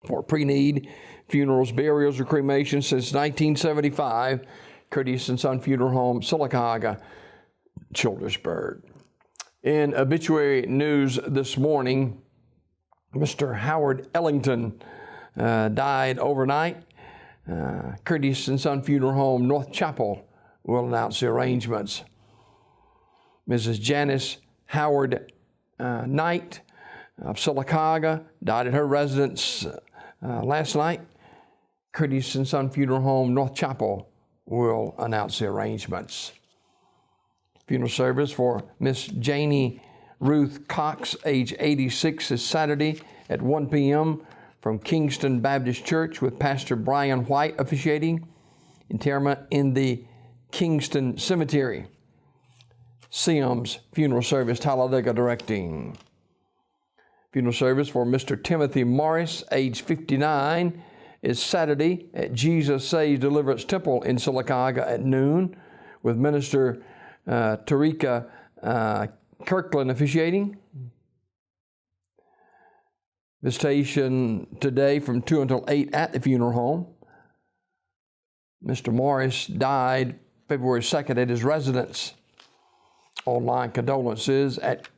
for pre-need funerals, burials, or cremation since 1975. Curtis and Son Funeral Home, Sylacauga, Childersburg. In obituary news this morning, Mr. Howard Ellington died overnight. Curtis and Son Funeral Home, North Chapel, will announce the arrangements. Mrs. Janice Howard Knight of Sylacauga died at her residence last night. Curtis and Son Funeral Home, North Chapel, will announce the arrangements. Funeral service for Miss Janie Ruth Cox, age 86, is Saturday at 1 p.m. from Kingston Baptist Church with Pastor Brian White officiating. Interment in the Kingston Cemetery. Sims Funeral Service, Talladega, directing. Funeral service for Mr. Timothy Morris, age 59, is Saturday at Jesus Saves Deliverance Temple in Sylacauga at noon, with Minister Tarika Kirkland officiating. Visitation today from 2 until 8 at the funeral home. Mr. Morris died February 2nd at his residence. Online condolences at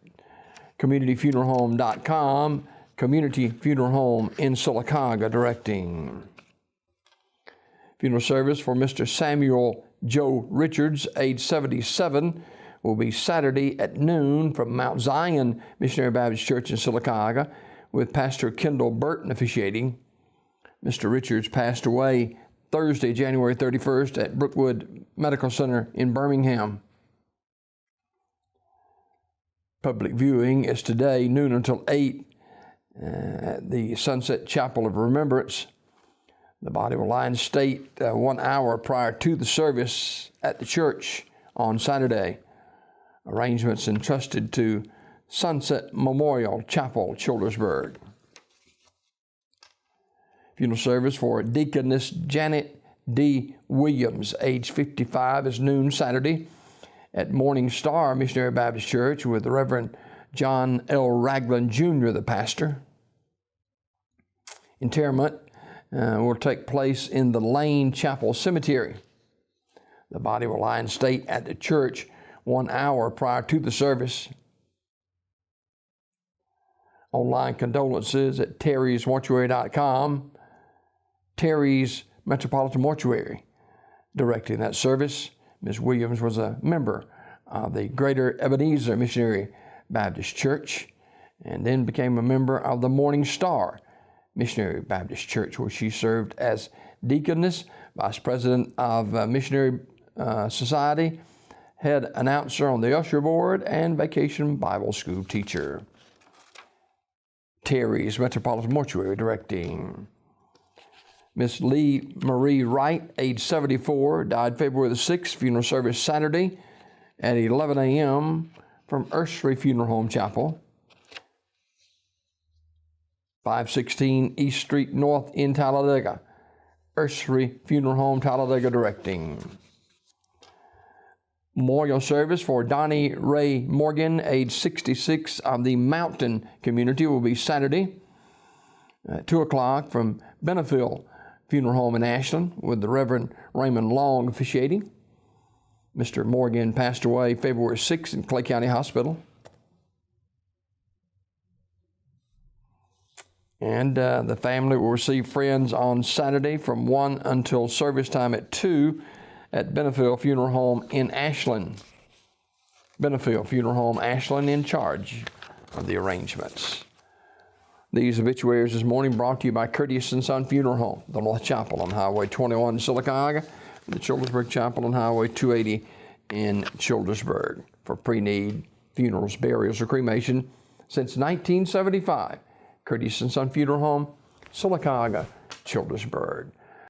communityfuneralhome.com. Community Funeral Home in Sylacauga, directing. Funeral service for Mr. Samuel Joe Richards, age 77, will be Saturday at noon from Mount Zion Missionary Baptist Church in Sylacauga, with Pastor Kendall Burton officiating. Mr. Richards passed away Thursday, January 31st at Brookwood Medical Center in Birmingham. Public viewing is today, noon until 8, at the Sunset Chapel of Remembrance. The body will lie in state 1 hour prior to the service at the church on Saturday. Arrangements entrusted to Sunset Memorial Chapel, Childersburg. Funeral service for Deaconess Janet D. Williams, age 55, is noon Saturday at Morning Star Missionary Baptist Church with the Reverend John L. Ragland Jr., the pastor. Interment will take place in the Lane Chapel Cemetery. The body will lie in state at the church 1 hour prior to the service. Online condolences at terrysmortuary.com. Terry's Metropolitan Mortuary, directing that service. Ms. Williams was a member of the Greater Ebenezer Missionary Baptist Church and then became a member of the Morning Star Missionary Baptist Church, where she served as deaconess, vice president of Missionary Society, head announcer on the usher board, and vacation Bible school teacher. Terry's Metropolitan Mortuary, directing. Miss Lee Marie Wright, age 74, died February the 6th. Funeral service Saturday at 11 a.m. from Ursery Funeral Home Chapel, 516 East Street North in Talladega. Ursery Funeral Home, Talladega, directing. Memorial service for Donnie Ray Morgan, age 66, of the Mountain community, will be Saturday at 2 o'clock from Benefield Funeral Home in Ashland, with the Reverend Raymond Long officiating. Mr. Morgan passed away February 6th in Clay County Hospital. And the family will receive friends on Saturday from 1 until service time at 2 at Benefield Funeral Home in Ashland. Benefield Funeral Home, Ashland, in charge of the arrangements. These obituaries this morning brought to you by Curtis and Son Funeral Home, the North Chapel on Highway 21 in Sylacauga, and the Childersburg Chapel on Highway 280 in Childersburg for pre-need funerals, burials, or cremation since 1975. Curtis and Son Funeral Home, Sylacauga, Childersburg.